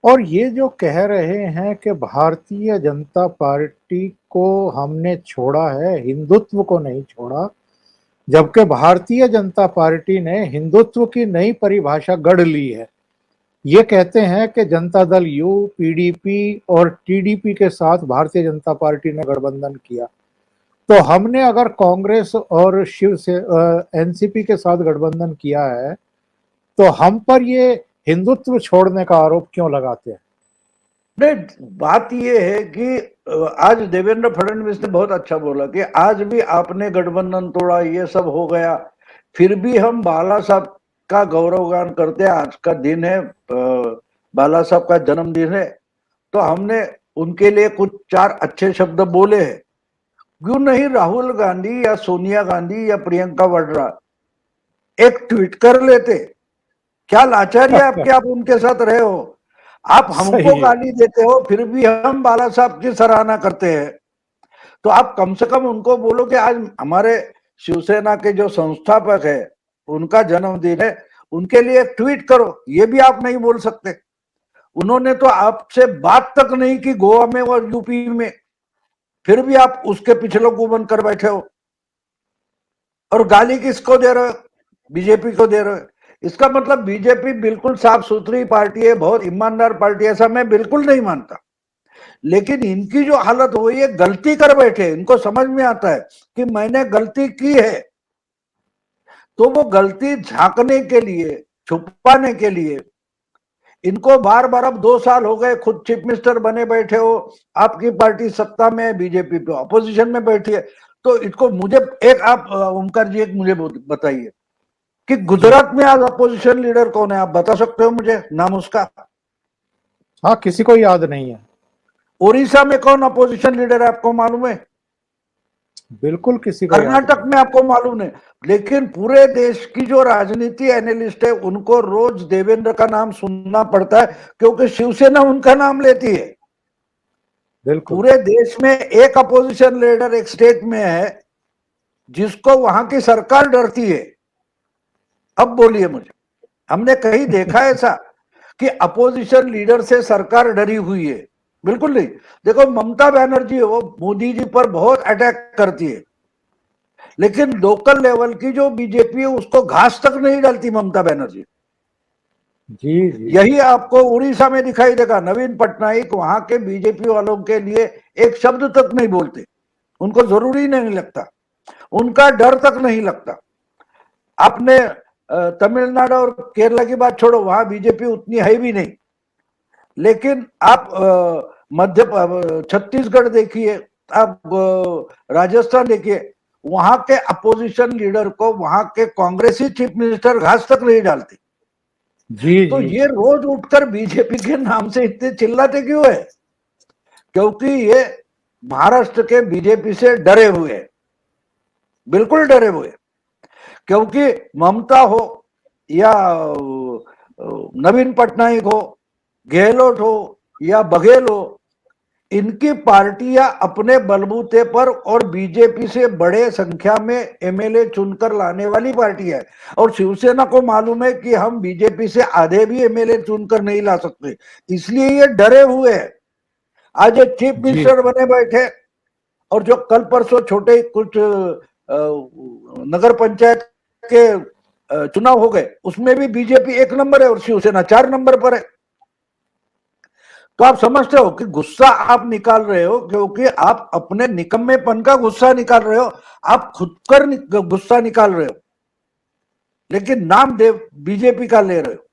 और ये जो कह रहे हैं कि भारतीय जनता पार्टी को हमने छोड़ा है, हिंदुत्व को नहीं छोड़ा, जबकि भारतीय जनता पार्टी ने हिंदुत्व की नई परिभाषा गढ़ ली है। ये कहते हैं कि जनता दल यू, पीडीपी और टीडीपी के साथ भारतीय जनता पार्टी ने गठबंधन किया। तो हमने अगर कांग्रेस और शिव से एनसीपी के साथ गठबंधन किया है, तो हम पर ये हिंदुत्व छोड़ने का आरोप क्यों लगाते हैं? नहीं, बात ये है कि आज देवेंद्र फडणवीस ने बहुत अच्छा बोला कि आज भी आपने गठबंधन तोड़ा, ये सब हो गया, फिर भी हम बाला साहब का गौरवगान करते हैं। आज का दिन है, बाला साहब का जन्मदिन है, तो हमने उनके लिए कुछ चार अच्छे शब्द बोले हैं। क्यों नहीं राहुल गांधी या सोनिया गांधी या प्रियंका वाड्रा एक ट्वीट कर लेते? क्या लाचारी है आपके, आप उनके साथ रहे हो, आप हमको सही है। गाली देते हो, फिर भी हम बाला साहब की सराहना करते हैं। तो आप कम से कम उनको बोलो कि आज हमारे शिवसेना के जो संस्थापक है उनका जन्मदिन है, उनके लिए एक ट्वीट करो। ये भी आप नहीं बोल सकते। उन्होंने तो आपसे बात तक नहीं की गोवा में और यूपी में, फिर भी आप उसके पिछले को बनकर बैठे हो। और गाली किसको दे रहे हो? बीजेपी को दे रहे हो। इसका मतलब बीजेपी बिल्कुल साफ सुथरी पार्टी है, बहुत ईमानदार पार्टी है, ऐसा मैं बिल्कुल नहीं मानता। लेकिन इनकी जो हालत हो, ये गलती कर बैठे, इनको समझ में आता है कि मैंने गलती की है, तो वो गलती झांकने के लिए, छुपाने के लिए इनको बार बार, अब 2 साल हो गए, खुद चीफ मिनिस्टर बने बैठे हो, आपकी पार्टी सत्ता में, बीजेपी पे अपोजिशन में बैठी है। तो इसको मुझे एक आप ओमकार जी एक मुझे बताइए कि जी। गुजरात में आज अपोजिशन लीडर कौन है? आप बता सकते हो मुझे नाम उसका? हाँ, किसी को याद नहीं है। उड़ीसा में कौन अपोजिशन लीडर है, आपको मालूम है? बिल्कुल किसी को याद कर्नाटक नहीं। में आपको मालूम नहीं। लेकिन पूरे देश की जो राजनीति एनालिस्ट है, उनको रोज देवेंद्र का नाम सुनना पड़ता है, क्योंकि शिवसेना उनका नाम लेती है। बिल्कुल। पूरे देश में एक अपोजिशन लीडर एक स्टेट में है जिसको वहां की सरकार डरती है। अब बोलिए मुझे, हमने कहीं देखा है ऐसा कि अपोजिशन लीडर से सरकार डरी हुई है? बिल्कुल नहीं। देखो, ममता बनर्जी वो मोदी जी पर बहुत अटैक करती है, लेकिन लोकल लेवल की जो बीजेपी है उसको घास तक नहीं डालती ममता बनर्जी। जी जी। यही आपको उड़ीसा में दिखाई देगा। नवीन पटनायक वहां के बीजेपी वालों के लिए एक शब्द तक नहीं बोलते, उनको जरूरी नहीं लगता, उनका डर तक नहीं लगता। आपने तमिलनाडु और केरला की बात छोड़ो, वहां बीजेपी उतनी है भी नहीं। लेकिन आप मध्य छत्तीसगढ़ देखिए, आप राजस्थान देखिए, वहां के अपोजिशन लीडर को वहां के कांग्रेसी चीफ मिनिस्टर घास तक नहीं डालते। जी तो जी। ये रोज उठकर बीजेपी के नाम से इतने चिल्लाते क्यों है? क्योंकि ये महाराष्ट्र के बीजेपी से डरे हुए हैं, बिल्कुल डरे हुए। क्योंकि ममता हो या नवीन पटनायक हो, गहलोत हो या बघेल हो, इनकी पार्टियां अपने बलबूते पर और बीजेपी से बड़े संख्या में एमएलए चुनकर लाने वाली पार्टी है। और शिवसेना को मालूम है कि हम बीजेपी से आधे भी एमएलए चुनकर नहीं ला सकते, इसलिए ये डरे हुए हैं। आज ये चीफ जी मिनिस्टर बने बैठे, और जो कल परसों छोटे कुछ नगर पंचायत के चुनाव हो गए, उसमें भी बीजेपी 1 नंबर है और शिवसेना 4 नंबर पर है। तो आप समझते हो कि गुस्सा आप निकाल रहे हो, क्योंकि आप अपने निकम्मेपन का गुस्सा निकाल रहे हो, आप खुद पर गुस्सा निकाल रहे हो, लेकिन नाम दे बीजेपी का ले रहे हो।